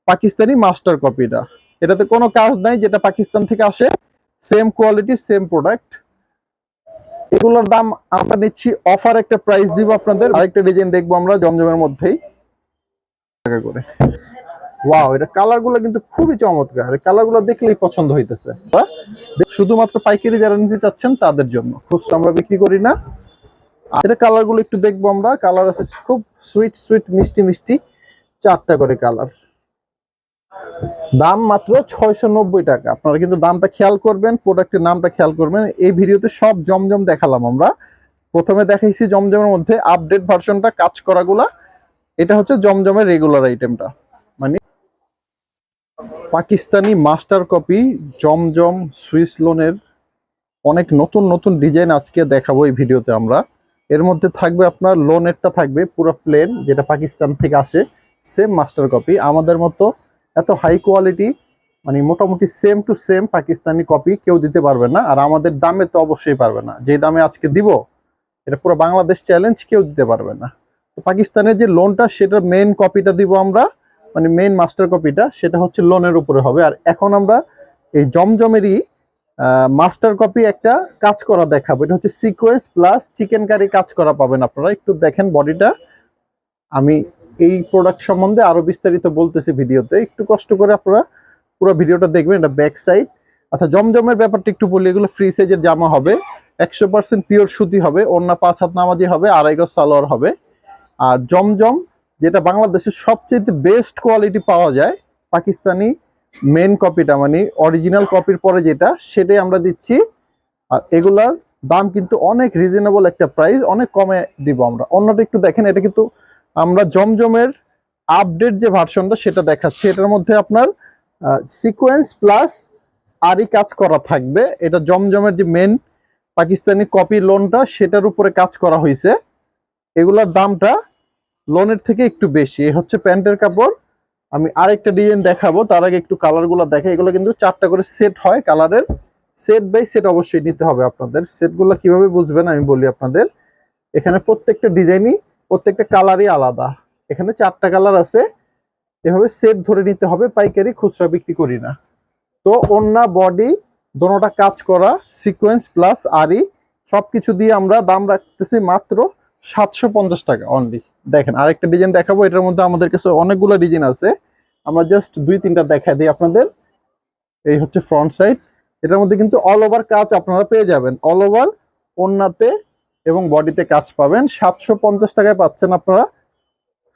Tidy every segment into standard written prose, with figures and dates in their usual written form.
Pakistani master কপিটা। এটাতে কোনো কাজ নাই, যেটা পাকিস্তান থেকে আসে, সেম কোয়ালিটি সেম প্রোডাক্ট। এগুলোর দাম আমরা নিচ্ছি অফার একটা প্রাইস দিব আপনাদের। আরেকটা ডিজাইন দেখবো আমরা জমজমের মধ্যেই টাকা করে। ওয়াও, এটা কালারগুলো কিন্তু খুবই চমৎকার, কালারগুলো দেখলেই পছন্দ হইতেছে। শুধুমাত্র পাইকারি যারা নিতে চাচ্ছেন তাদের জন্য, খুচরা আমরা বিক্রি করি না। এটা কালারগুলো একটু দেখবো আমরা। কালার আছে খুব সুইট সুইট মিষ্টি মিষ্টি, 4টা করে কালার। দাম মাত্র 690 টাকা। আপনারা কিন্তু দামটা খেয়াল করবেন, প্রোডাক্টের নামটা খেয়াল করবেন। এই ভিডিওতে সব জমজম দেখালাম আমরা। প্রথমে দেখাইছি জমজমের মধ্যে আপডেট ভার্সনটা, কাজ করাগুলা। এটা হচ্ছে জমজমের রেগুলার আইটেমটা, মানে পাকিস্তানি মাস্টার কপি জমজম সুইস লোনের অনেক নতুন নতুন ডিজাইন আজকে দেখাবো এই ভিডিওতে আমরা। এর মধ্যে থাকবে আপনার লোনেরটা থাকবে পুরো প্লেন, যেটা পাকিস্তান থেকে আসে, সেম মাস্টার কপি। আমাদের মতো এত হাই কোয়ালিটি, মানে মোটামুটি same to same Pakistani copy কেউ দিতে পারবে না। আর আমাদের দামে তো অবশ্যই পারবে না, যে দামে আজকে দিব এটা পুরো বাংলাদেশ চ্যালেঞ্জ, কেউ দিতে পারবে না। তো পাকিস্তানের যে লোনটা, সেটার মেইন কপিটা দিব আমরা, মানে মেইন মাস্টার কপিটা, সেটা হচ্ছে লোনের উপরে হবে। আর এখন আমরা এই জমজমেরই মাস্টার কপি একটা কাজ করা দেখাবো। এটা হচ্ছে সিকোয়েন্স প্লাস চিকেন কারি কাজ করা পাবেন আপনারা। একটু দেখেন বডিটা। আমি এই প্রোডাক্ট সম্বন্ধে আরো বিস্তারিত বলতেছি ভিডিওতে, একটু কষ্ট করে আপনারা পুরো ভিডিওটা দেখবেন। এটা ব্যাক সাইড। আচ্ছা, জমজমের ব্যাপারটা একটু বলি। এগুলো ফ্রি সাইজের জামা হবে, 100% পিওর সুতি হবে, ওড়না 5 হাত নামাজি হবে, 2.5 গজ সালোয়ার হবে। আর জমজম যেটা বাংলাদেশের সবচেয়ে বেস্ট কোয়ালিটি পাওয়া যায়, পাকিস্তানি মেন কপিটা, মানে অরিজিনাল কপির পরে যেটা, সেটাই আমরা দিচ্ছি। আর এগুলার দাম কিন্তু অনেক রিজনেবল একটা প্রাইস, অনেক কমে দিব আমরা। অন্যটা একটু দেখেন, এটা কিন্তু আমরা জমজমের আপডেট যে ভার্সনটা সেটা দেখাচ্ছি। এটার মধ্যে আপনার সিকোয়েন্স প্লাস আরই কাজ করা থাকবে। এটা জমজমের যে মেন পাকিস্তানি কপি লোনটা, সেটার উপরে কাজ করা হয়েছে। এগুলার দামটা লোনের থেকে একটু বেশি। এই হচ্ছে প্যান্টের কাপড়। আমি আরেকটা ডিজাইন দেখাবো, তার আগে একটু কালারগুলো দেখে। এগুলো কিন্তু 4টা করে সেট হয় কালারের, সেট বাই সেট অবশ্যই নিতে হবে আপনাদের। সেটগুলো কিভাবে বুঝবেন আমি বলি আপনাদের। এখানে প্রত্যেকটা ডিজাইনই, প্রত্যেকটা কালারই আলাদা। এখানে 4টা কালার আছে, এভাবে সেট ধরে নিতে হবে। পাইকারি খুচরা বিক্রি করি না। তো ওন্না বডি দোনোটা কাজ করা, সিকোয়েন্স প্লাস আরি সবকিছু দিয়ে আমরা দাম রাখতেছি মাত্র 750 টাকা অনলি। দেখেন আরেকটা ডিজাইন দেখাবো। এটার মধ্যে আমাদের কাছে অনেকগুলো ডিজাইন আছে, আমরা জাস্ট 2-3টা দেখাই দিই আপনাদের। এই হচ্ছে ফ্রন্ট সাইড। এটার মধ্যে কিন্তু অল ওভার কাজ আপনারা পেয়ে যাবেন, অল ওভার ওন্নাতে এবং বডিতে কাজ পাবেন। 750 টাকায় পাচ্ছেন আপনারা।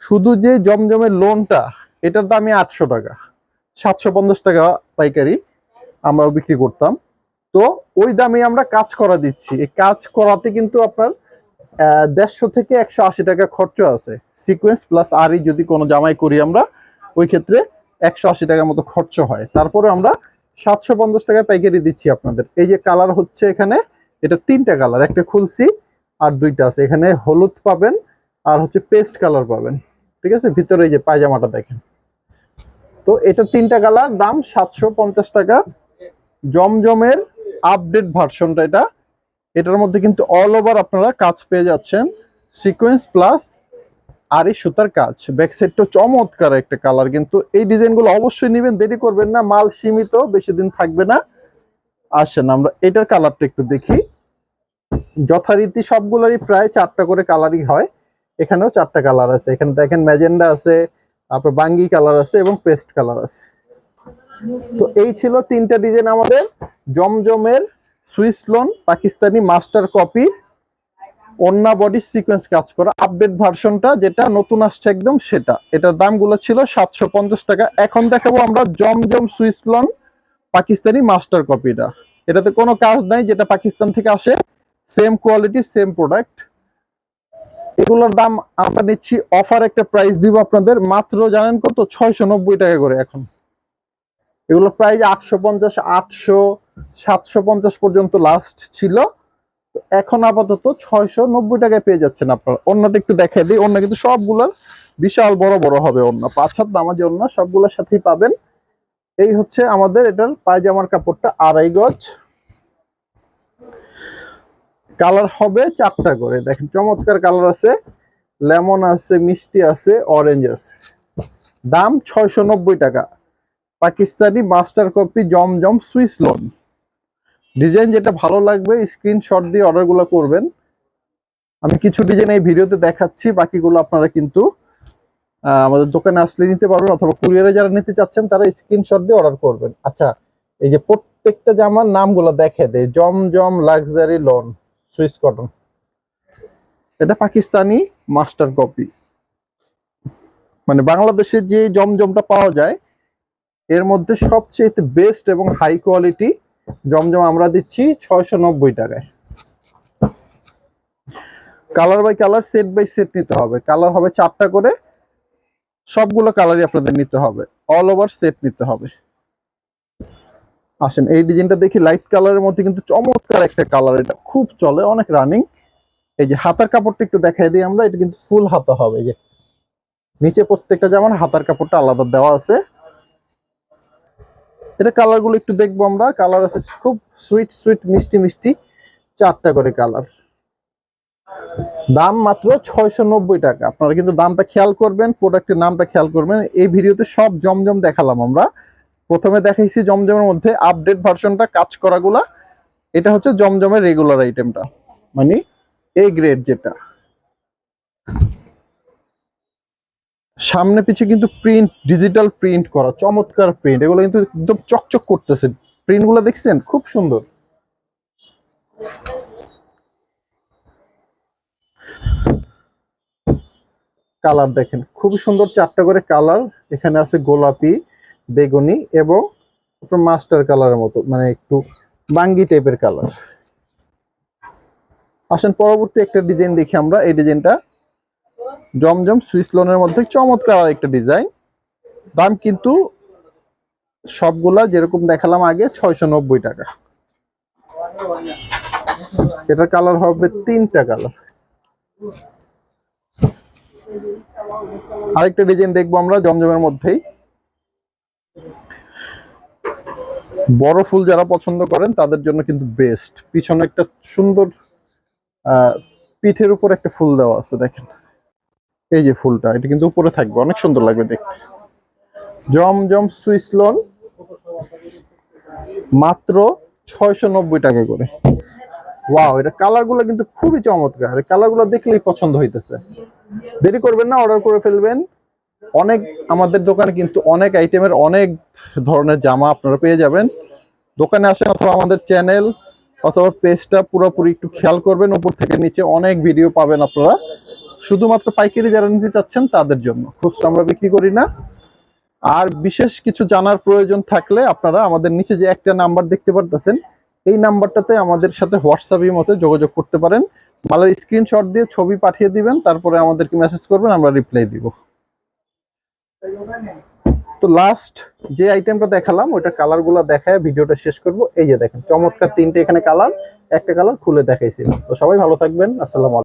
শুধু যে জমজমের লোনটা, এটার দামই 800 টাকা, 750 টাকা পাইকারি আমরাও বিক্রি করতাম। তো ওই দামে আমরা কাজ করা দিচ্ছি। এই কাজ করাতে কিন্তু আপনার 150 থেকে 180 টাকা খরচ আছে। সিকোয়েন্স প্লাস আরই যদি কোনো জামাই করি আমরা, ওই ক্ষেত্রে 180 টাকার মতো খরচ হয়। তারপরে আমরা 750 টাকায় পাইকারি দিচ্ছি আপনাদের। এই যে কালার হচ্ছে এখানে, এটা 3টা কালার, একটা খুলছি আর 2টা আছে। এখানে হলুদ পাবেন আর হচ্ছে পেস্ট কালার পাবেন, ঠিক আছে। ভিতরে এই যে পায়জামাটা দেখেন। তো এটা 3টা কালার, দাম 750 টাকা। জমজমের আপডেট ভার্সনটা এটা। এটার মধ্যে কিন্তু অল ওভার আপনারা কাজ পেয়ে যাচ্ছেন, সিকোয়েন্স প্লাস আরই সুতার কাজ। ব্যাক সাইডটা চমৎকার একটা কালার। কিন্তু এই ডিজাইনগুলো অবশ্যই নেবেন, দেরি করবেন না, মাল সীমিত, বেশি দিন থাকবে না। আসেন আমরা এটার কালারটা একটু দেখি। যথারীতি সবগুলোরই প্রায় 4টা করে কালারই হয়। এখানেও 4টা কালার আছে। এখানে দেখেন ম্যাজেন্ডা আছে, তারপর বাঙ্গি কালার আছে এবং পেস্ট কালার আছে। তো এই ছিল 3টা ডিজাইন আমাদের জমজমের Swiss loan Pakistani master copy, ওন্না বডি সিকোয়েন্স কাজ করা আপডেট ভার্সনটা, যেটা নতুন আসছে একদম সেটা। এটার দামগুলো ছিল 750 টাকা। এখন দেখাবো আমরা জমজম সুইস লোন পাকিস্তানি মাস্টার কপিটা। এটাতে কোনো কাজ নাই, যেটা পাকিস্তান থেকে আসে, সেম কোয়ালিটি সেম প্রোডাক্ট। এগুলোর দাম আমরা নিচ্ছি অফার একটা প্রাইস দিব আপনাদের, মাত্র জানেন কত? 690 টাকা করে। এখন এগুলো প্রাইস 850, 800, 750 পর্যন্ত লাস্ট ছিল। তো এখন আপাতত 690 টাকায় পেয়ে যাচ্ছেন আপনারা। অন্যটা একটু দেখাই দিই। অন্য কিন্তু সবগুলার বিশাল বড় বড় হবে, অন্য 5 হাত নামাজি অন্য সবগুলোর সাথেই পাবেন। এই হচ্ছে আমাদের এটার পায়জামার কাপড়টা, 2.5 গজ। কালার হবে 4টা করে। দেখেন চমৎকার কালার আছে, লেমন আছে, মিষ্টি আছে, অরেঞ্জ আছে। দাম 690 টাকা। পাকিস্তানি মাস্টার কপি জমজম সুইস লোন। ডিজাইন যেটা ভালো লাগবে স্ক্রিনশট দিয়ে অর্ডারগুলো করবেন। আমি কিছু ডিজাইন এই ভিডিওতে দেখাচ্ছি, বাকিগুলো আপনারা কিন্তু আমাদের দোকানে আসলে নিতে পারবেন, অথবা কুরিয়ারে যারা নিতে চাচ্ছেন তারা স্ক্রিনশট দিয়ে অর্ডার করবেন। আচ্ছা, এই যে প্রত্যেকটা জামার নামগুলো দেখে দেয়, জমজম লাক্সারি লোন সুইস কটন, এটা পাকিস্তানি মাস্টার কপি। মানে বাংলাদেশে যে জমজমটা পাওয়া যায় এর মধ্যে সবচেয়ে বেস্ট এবং হাই কোয়ালিটি জমজম আমরা দিচ্ছি 690 টাকায়। Colour by colour, set by set নিতে হবে। কালার হবে 4টা করে, সবগুলো কালারই আপনাদের নিতে হবে, অল ওভার সেট নিতে হবে। আসেন এই ডিজাইনটা দেখি, লাইট কালারের মধ্যে কিন্তু চমৎকার একটা কালার, এটা খুব চলে, অনেক রানিং। এই যে হাতার কাপড়টা একটু দেখাই দিই আমরা, এটা কিন্তু ফুল হাতা হবে। এই যে নিচে প্রত্যেকটা জামার হাতার কাপড়টা আলাদা দেওয়া আছে। এটা কালার গুলো একটু দেখবো আমরা। কালার আছে খুব সুইট সুইট, মিষ্টি মিষ্টি, 4টা করে কালার। দাম মাত্র 690 টাকা। আপনারা কিন্তু দামটা খেয়াল করবেন, প্রোডাক্টের নামটা খেয়াল করবেন। এই ভিডিওতে সব জমজম দেখালাম আমরা। প্রথমে দেখাইছি জমজমের মধ্যে আপডেট ভার্সনটা, কাজ করাগুলা। এটা হচ্ছে জমজমের রেগুলার আইটেমটা, মানে এ গ্রেড যেটা। সামনে পিছে কিন্তু প্রিন্ট, ডিজিটাল প্রিন্ট করা, চমৎকার প্রিন্ট। এগুলো কিন্তু একদম চকচক করতেছে। প্রিন্ট গুলো দেখছেন, খুব সুন্দর। কালার দেখেন খুবই সুন্দর, 4টা করে কালার। এখানে আছে গোলাপি, বেগুনি এবং মাস্টার কালারের মতো, মানে একটু বাঙ্গি টাইপের কালার। আসেন পরবর্তী একটা ডিজাইন দেখি আমরা। এই ডিজাইনটা জমজম সুইস লোনের মধ্যে চমৎকার একটা ডিজাইন। দাম কিন্তু সবগুলা যেরকম দেখালাম আগে 690 টাকা। এটার কালার হবে 3টা কালার। আরেকটা ডিজাইন দেখবো আমরা জমজমের মধ্যেই। বড় ফুল যারা পছন্দ করেন তাদের জন্য কিন্তু বেস্ট। পিছনে একটা সুন্দর পিঠের উপর একটা ফুল দেওয়া আছে, দেখেন এই যে ফুলটা, এটা কিন্তু উপরে থাকবে, অনেক সুন্দর লাগবে দেখতে। জমজম সুইস লোন মাত্র 690 টাকা করে। ওয়াও, এটা কালার গুলো কিন্তু খুবই চমৎকার। কালার গুলো দেখলেই পছন্দ হইতেছে। দেরি করবেন না, অর্ডার করে ফেলবেন। অনেক, আমাদের দোকানে কিন্তু অনেক আইটেমের অনেক ধরনের জামা আপনারা পেয়ে যাবেন। দোকানে আসেন অথবা আমাদের চ্যানেল অথবা পেজটা পুরোপুরি একটু খেয়াল করবেন, উপর থেকে নিচে অনেক ভিডিও পাবেন আপনারা। শুধুমাত্র পাইকারি যারা নিতে চাচ্ছেন তাদের জন্য, খুচরা আমরা বিক্রি করি না। আর বিশেষ কিছু জানার প্রয়োজন থাকলে আপনারা আমাদের নিচে যে একটা নাম্বার দেখতে পারতেছেন, এই নাম্বারটাতে আমাদের সাথে হোয়াটসঅ্যাপের মতো যোগাযোগ করতে পারেন। মালের স্ক্রিনশট দিয়ে ছবি পাঠিয়ে দিবেন, তারপরে আমাদেরকে মেসেজ করবেন, আমরা রিপ্লাই দিব। তো লাস্ট যে আইটেমটা দেখালাম ওইটা কালার গুলা দেখায় ভিডিওটা শেষ করব। এই যে দেখেন চমৎকার 3টে এখানে কালার, একটা কালার খুলে দেখাইছিলাম। তো সবাই ভালো থাকবেন, আসসালামু আলাইকুম।